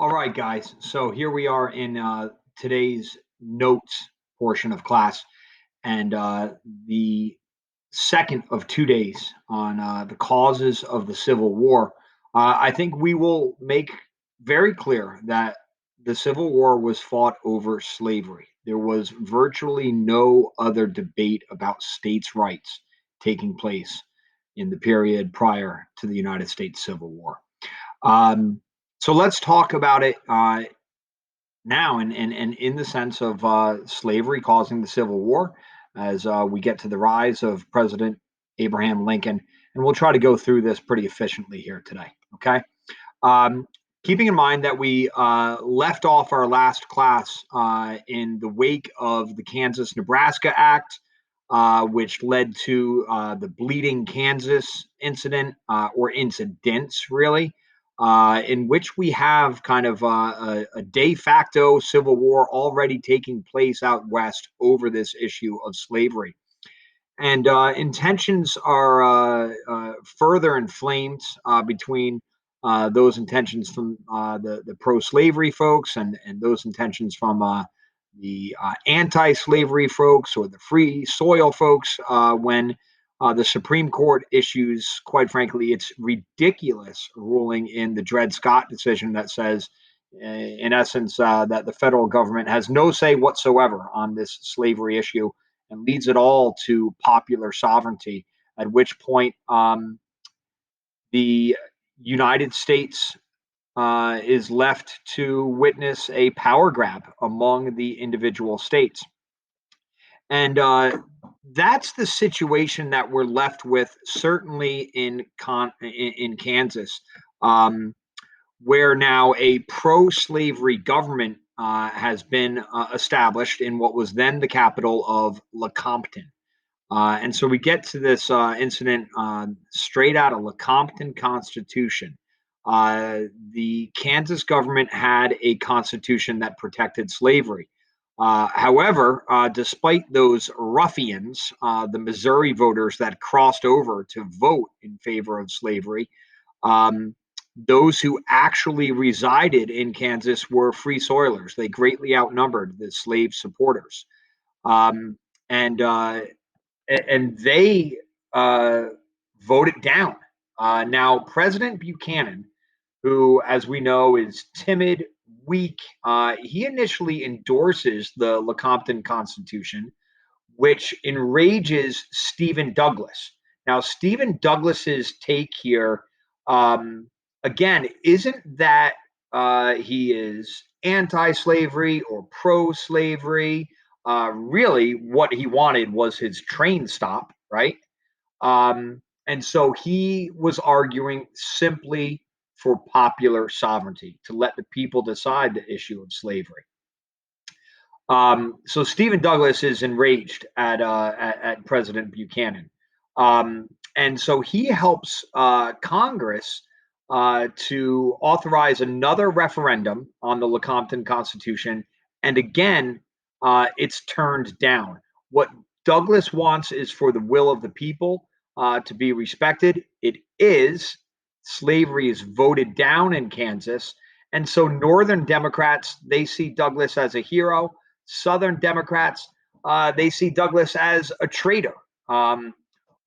All right, guys. So here we are in today's notes portion of class, and the second of 2 days on the causes of the Civil War. I think we will make very clear that the Civil War was fought over slavery. There was virtually no other debate about states' rights taking place in the period prior to the United States Civil War. Um, so let's talk about it now, and in the sense of slavery causing the Civil War, as we get to the rise of President Abraham Lincoln, and we'll try to go through this pretty efficiently here today. Okay. Um, Keeping in mind that we left off our last class in the wake of the Kansas Nebraska Act, which led to the Bleeding Kansas incident or incidents, really, in which we have kind of a de facto civil war already taking place out west over this issue of slavery. And intentions are further inflamed between those intentions from the pro-slavery folks and those intentions from the anti-slavery folks or the free soil folks when the Supreme Court issues, quite frankly, its ridiculous ruling in the Dred Scott decision that says, in essence, that the federal government has no say whatsoever on this slavery issue and leads it all to popular sovereignty. At which point, the United States is left to witness a power grab among the individual states. And that's the situation that we're left with, certainly in Kansas, um, where now a pro-slavery government has been established in what was then the capital of Lecompton. And so we get to this incident straight out of Lecompton Constitution. The Kansas government had a constitution that protected slavery. However, despite those ruffians, the Missouri voters that crossed over to vote in favor of slavery, um, those who actually resided in Kansas were free soilers. They greatly outnumbered the slave supporters. Um, and and they uh, voted down. Now, President Buchanan, who, as we know, is timid, weak, he initially endorses the Lecompton Constitution, which enrages Stephen Douglas. Now, Stephen Douglas's take here, um, again, isn't that he is anti-slavery or pro-slavery. Really, what he wanted was his train stop, right? And so he was arguing simply for popular sovereignty to let the people decide the issue of slavery. So Stephen Douglas is enraged at President Buchanan, and so he helps Congress to authorize another referendum on the Lecompton Constitution, and again, it's turned down. What Douglas wants is for the will of the people to be respected. It is. Slavery is voted down in Kansas, and so Northern Democrats, they see Douglas as a hero. Southern Democrats, they see Douglas as a traitor.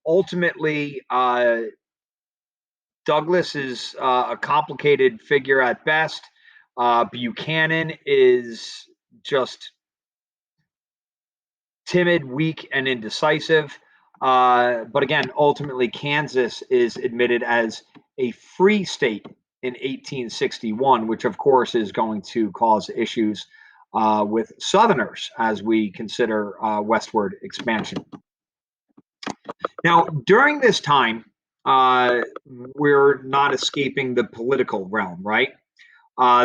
Ultimately, Douglas is a complicated figure at best. Buchanan is just timid, weak, and indecisive. But again, ultimately, Kansas is admitted as a free state in 1861, which of course is going to cause issues with Southerners as we consider westward expansion. Now, during this time, we're not escaping the political realm, right?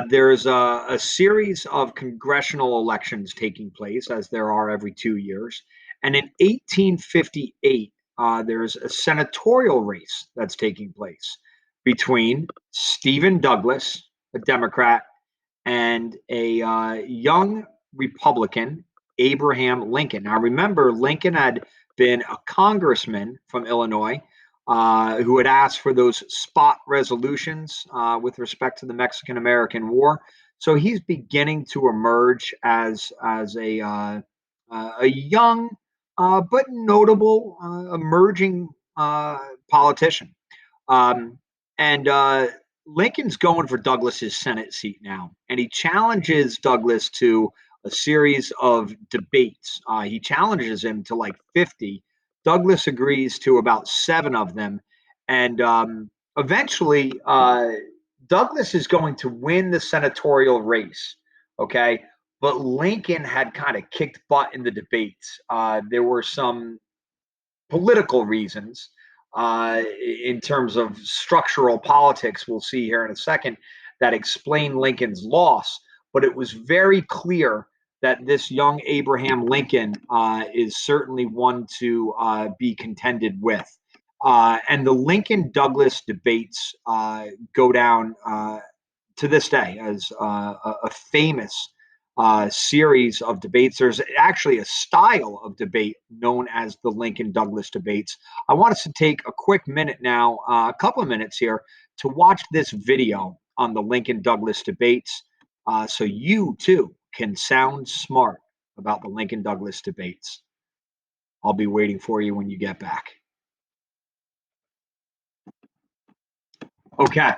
There's a series of congressional elections taking place, as there are every 2 years. And in 1858, there's a senatorial race that's taking place between Stephen Douglas, a Democrat, and a young Republican, Abraham Lincoln. Now, remember, Lincoln had been a congressman from Illinois. who had asked for those spot resolutions with respect to the Mexican-American War. So he's beginning to emerge as a young but notable emerging politician. Um, and Lincoln's going for Douglas's Senate seat now, and he challenges Douglas to a series of debates. He challenges him to like 50. Douglas agrees to about 7 of them, and eventually, Douglas is going to win the senatorial race. Okay, but Lincoln had kind of kicked butt in the debates. There were some political reasons in terms of structural politics, we'll see here in a second, that explain Lincoln's loss. But it was very clear that this young Abraham Lincoln is certainly one to be contended with. And the Lincoln Douglas debates go down to this day as a famous series of debates. There's actually a style of debate known as the Lincoln Douglas debates. I want us to take a quick minute now, a couple of minutes here, to watch this video on the Lincoln Douglas debates so you too can sound smart about the Lincoln Douglas debates. I'll be waiting for you when you get back. Okay.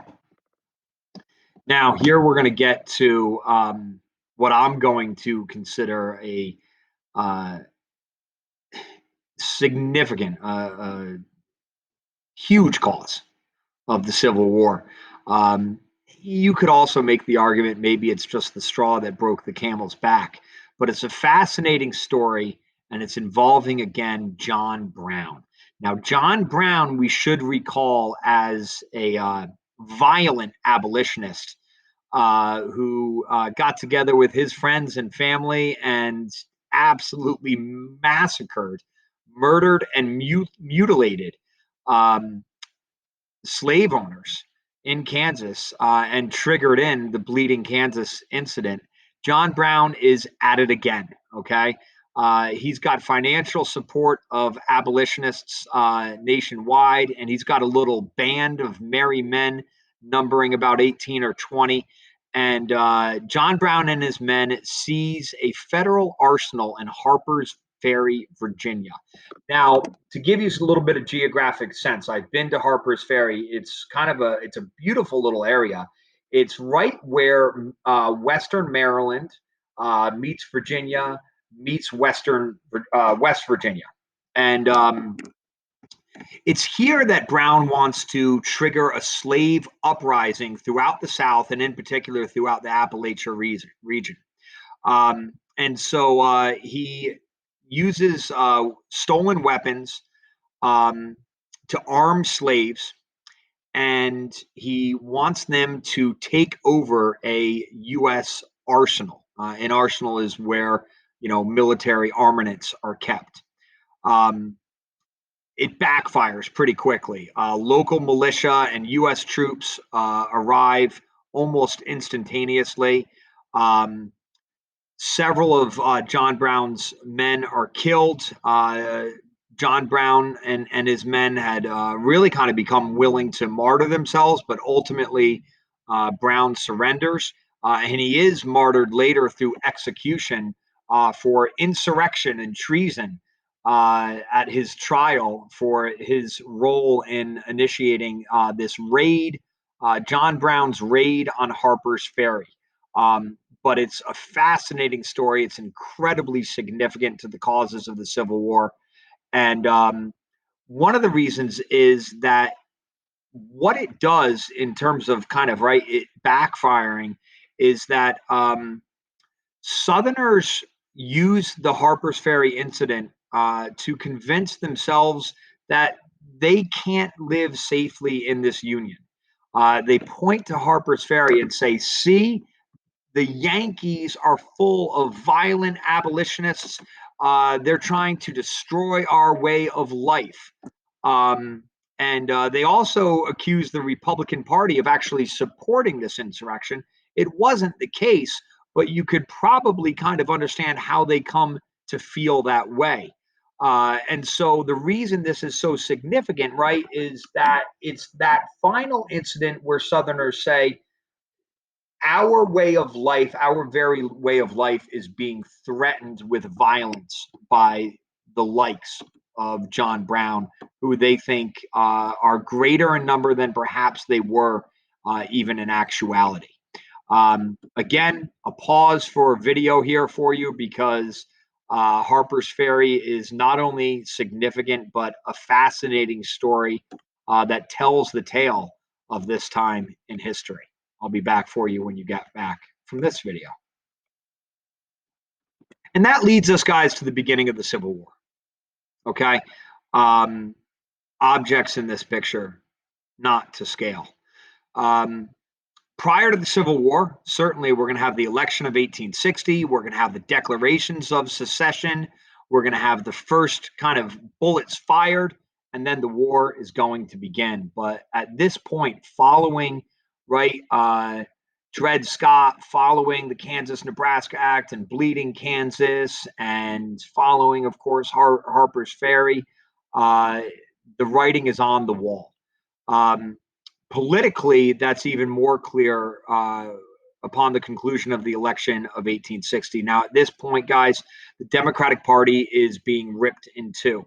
Now, here we're going to get to what I'm going to consider a uh, significant, huge cause of the Civil War. Um, you could also make the argument maybe it's just the straw that broke the camel's back, but it's a fascinating story, and it's involving, again, John Brown. Now, John Brown, we should recall as a violent abolitionist who got together with his friends and family and absolutely massacred, murdered, and mutilated um, slave owners in Kansas and triggered in the Bleeding Kansas incident. John Brown is at it again. Okay. He's got financial support of abolitionists nationwide, and he's got a little band of merry men numbering about 18 or 20. And John Brown and his men seize a federal arsenal in Harper's Ferry, Virginia. Now, to give you a little bit of geographic sense, I've been to Harper's Ferry. It's a beautiful little area. It's right where Western Maryland meets Virginia, meets West Virginia, and it's here that Brown wants to trigger a slave uprising throughout the South, and in particular throughout the Appalachia region. And so he uses stolen weapons um, to arm slaves, and he wants them to take over a U.S. arsenal. An arsenal is where military armaments are kept. Um, it backfires pretty quickly. Local militia and U.S. troops arrive almost instantaneously. Um, Several of John Brown's men are killed. John Brown and his men had really kind of become willing to martyr themselves, but ultimately Brown surrenders. And he is martyred later through execution for insurrection and treason at his trial for his role in initiating this raid, John Brown's raid on Harper's Ferry. But it's a fascinating story. It's incredibly significant to the causes of the Civil War. And one of the reasons is that what it does in terms of kind of it backfiring is that Southerners use the Harper's Ferry incident to convince themselves that they can't live safely in this union. They point to Harper's Ferry and say, see, the Yankees are full of violent abolitionists. They're trying to destroy our way of life. And they also accuse the Republican Party of actually supporting this insurrection. It wasn't the case, but you could probably kind of understand how they come to feel that way. And so the reason this is so significant, right, is that it's that final incident where Southerners say, our way of life, our very way of life is being threatened with violence by the likes of John Brown, who they think are greater in number than perhaps they were even in actuality. Again, a pause for a video here for you because Harper's Ferry is not only significant, but a fascinating story that tells the tale of this time in history. I'll be back for you when you get back from this video. And that leads us, guys, to the beginning of the Civil War. Okay. Um, Objects in this picture, not to scale. Um, Prior to the Civil War, certainly we're going to have the election of 1860. We're going to have the declarations of secession. We're going to have the first kind of bullets fired, and then the war is going to begin. But at this point, following, right, Dred Scott, following the Kansas-Nebraska Act and Bleeding Kansas, and following, of course, Harper's Ferry, the writing is on the wall. Politically, that's even more clear upon the conclusion of the election of 1860. Now, at this point, guys, the Democratic Party is being ripped in two.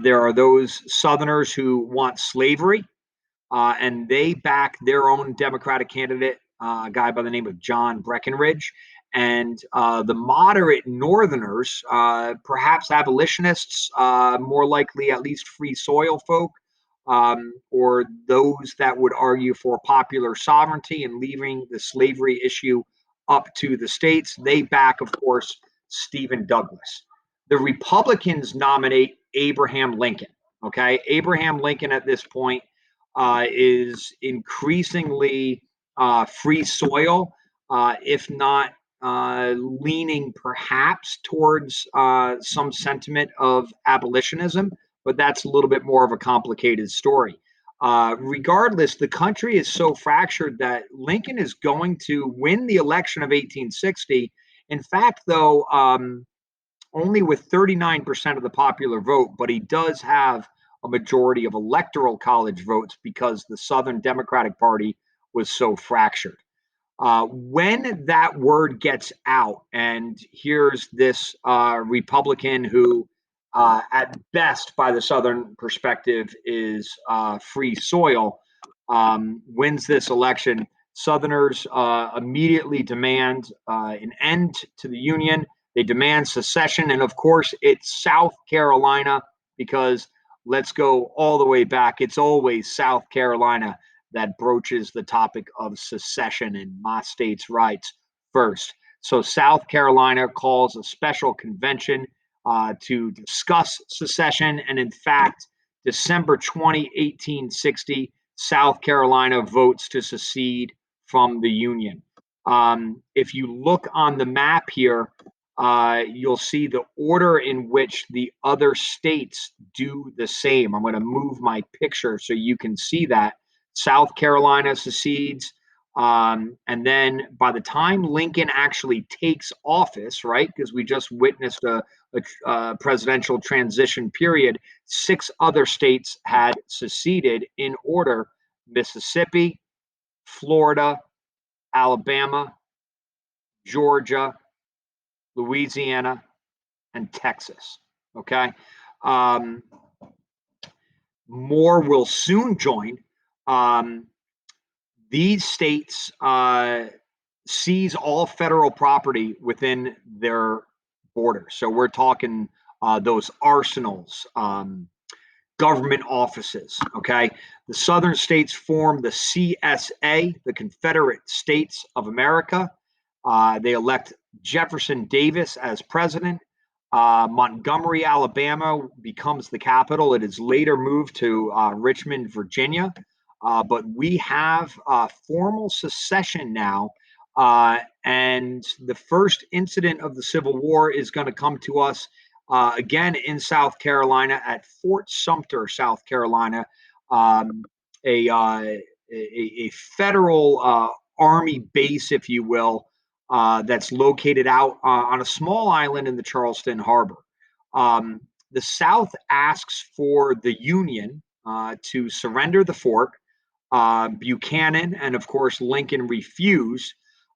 There are those Southerners who want slavery, and they back their own Democratic candidate, a guy by the name of John Breckinridge. And the moderate Northerners, perhaps abolitionists, more likely at least free soil folk, or those that would argue for popular sovereignty and leaving the slavery issue up to the states, they back, of course, Stephen Douglas. The Republicans nominate Abraham Lincoln. Okay, Abraham Lincoln at this point is increasingly free soil, if not leaning perhaps towards some sentiment of abolitionism, but that's a little bit more of a complicated story. Regardless, the country is so fractured that Lincoln is going to win the election of 1860. In fact, though, only with 39% of the popular vote, but he does have a majority of electoral college votes because the Southern Democratic Party was so fractured. When that word gets out, and here's this Republican who, at best, by the Southern perspective, is free soil, wins this election, Southerners immediately demand an end to the Union. They demand secession. And of course, it's South Carolina because let's go all the way back. It's always South Carolina that broaches the topic of secession and my state's rights first. So South Carolina calls a special convention to discuss secession. And in fact, December 20, 1860, South Carolina votes to secede from the Union. If you look on the map here, you'll see the order in which the other states do the same. I'm going to move my picture so you can see that. South Carolina secedes. And then by the time Lincoln actually takes office, right, because we just witnessed a presidential transition period, 6 other states had seceded in order: Mississippi, Florida, Alabama, Georgia, Louisiana, and Texas. Okay. Um, More will soon join. These states seize all federal property within their borders. So we're talking those arsenals, government offices. Okay. The southern states form the CSA, the Confederate States of America. They elect Jefferson Davis as president. Montgomery, Alabama becomes the capital. It is later moved to Richmond, Virginia. But we have formal secession now. And the first incident of the Civil War is going to come to us again in South Carolina at Fort Sumter, South Carolina, a federal army base, if you will, that's located out on a small island in the Charleston Harbor. the South asks for the Union to surrender the fort. Buchanan and, of course, Lincoln refuse.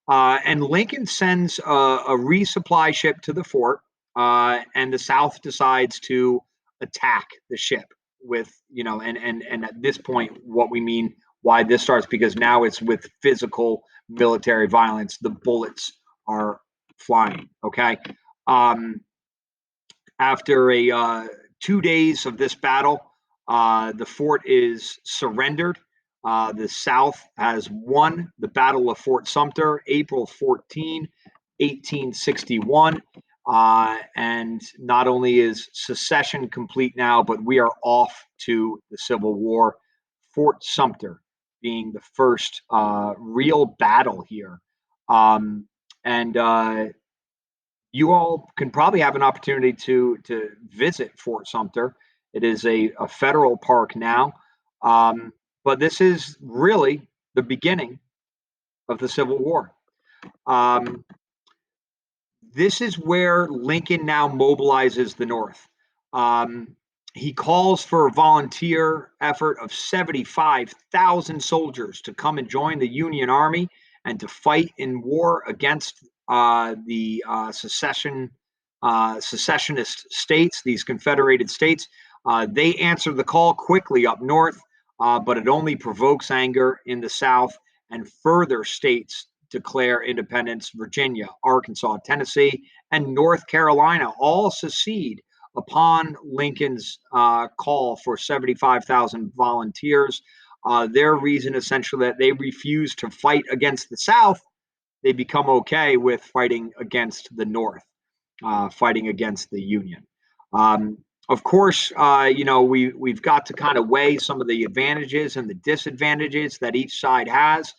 And Lincoln sends a resupply ship to the fort, and the South decides to attack the ship with, and at this point, what we mean, why this starts, because now it's with physical military violence. The bullets are flying. Okay. Um, After 2 days of this battle, the fort is surrendered. The South has won the Battle of Fort Sumter, April 14, 1861. And not only is secession complete now, but we are off to the Civil War. Fort Sumter being the first real battle here. And you all can probably have an opportunity to visit Fort Sumter. It is a federal park now, um, but this is really the beginning of the Civil War. Um, this is where Lincoln now mobilizes the North. Um, he calls for a volunteer effort of 75,000 soldiers to come and join the Union Army and to fight in war against the secessionist states, these confederated states. They answer the call quickly up north, but it only provokes anger in the South, and further states declare independence. Virginia, Arkansas, Tennessee, and North Carolina all secede upon Lincoln's call for 75,000 volunteers. Their reason essentially that they refuse to fight against the South, they become okay with fighting against the North, fighting against the Union. Of course, we've got to kind of weigh some of the advantages and the disadvantages that each side has.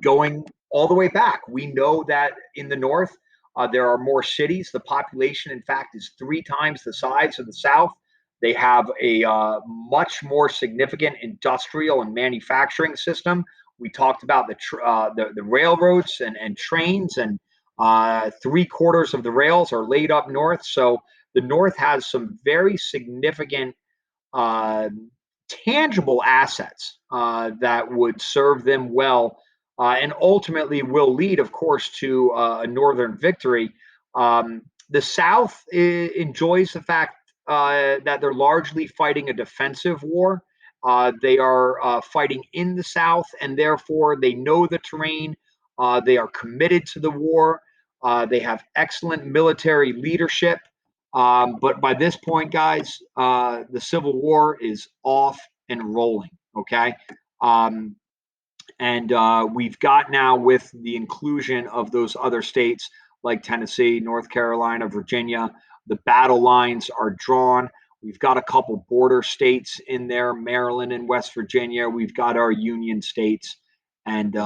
Going all the way back, we know that in the North, there are more cities. The population, in fact, is 3 times the size of the South. They have a much more significant industrial and manufacturing system. We talked about the railroads and trains, and 3/4 of the rails are laid up north. So the North has some very significant uh, tangible assets that would serve them well, and ultimately will lead, of course, to a Northern victory. The South enjoys the fact that they're largely fighting a defensive war. They are fighting in the South, and therefore they know the terrain. They are committed to the war. They have excellent military leadership. But by this point, guys, the Civil War is off and rolling. Okay. Um, and we've got now, with the inclusion of those other states like Tennessee, North Carolina, Virginia, the battle lines are drawn. We've got a couple border states in there, Maryland and West Virginia. We've got our Union states. And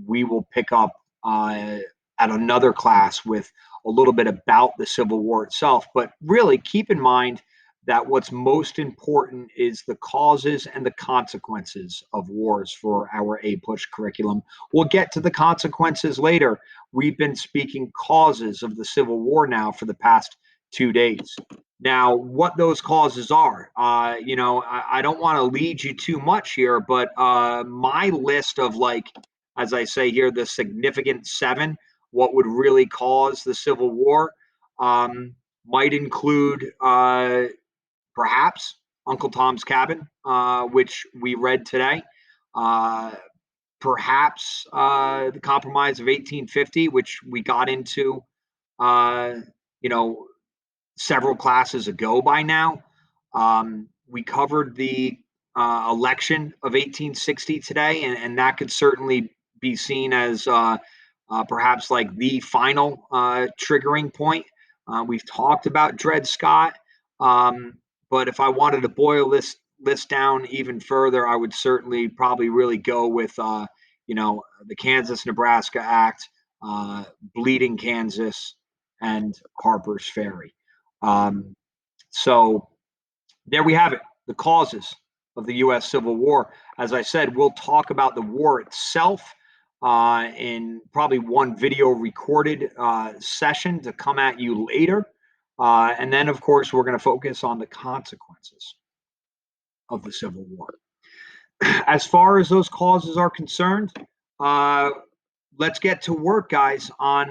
we will pick up at another class with a little bit about the Civil War itself. But really keep in mind that what's most important is the causes and the consequences of wars for our APUSH curriculum. We'll get to the consequences later. We've been speaking causes of the Civil War now for the past 2 days. Now, what those causes are, I don't want to lead you too much here, but my list of, like, as I say here, the significant 7, what would really cause the Civil War, might include perhaps Uncle Tom's Cabin, which we read today. Uh, Perhaps the Compromise of 1850, which we got into, uh, you know, several classes ago by now. We covered the election of 1860 today, and that could certainly be seen as perhaps like the final triggering point. We've talked about Dred Scott, um, but if I wanted to boil this list down even further, I would certainly probably really go with the Kansas-Nebraska Act, Bleeding Kansas, and Harper's Ferry. Um, so there we have it, the causes of the U.S. Civil War. As I said, we'll talk about the war itself in probably one video recorded session to come at you later. And then, of course, we're going to focus on the consequences of the Civil War. As far as those causes are concerned, uh, let's get to work, guys, on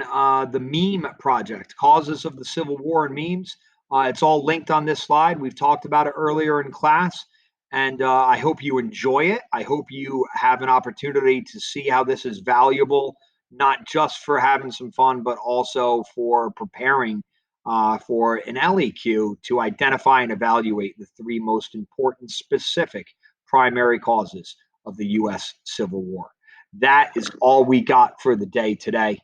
the meme project, causes of the Civil War and memes. It's all linked on this slide. We've talked about it earlier in class, and I hope you enjoy it. I hope you have an opportunity to see how this is valuable, not just for having some fun, but also for preparing for an LEQ to identify and evaluate the three most important specific primary causes of the U.S. Civil War. That is all we got for the day today.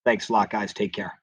Thanks a lot, guys. Take care.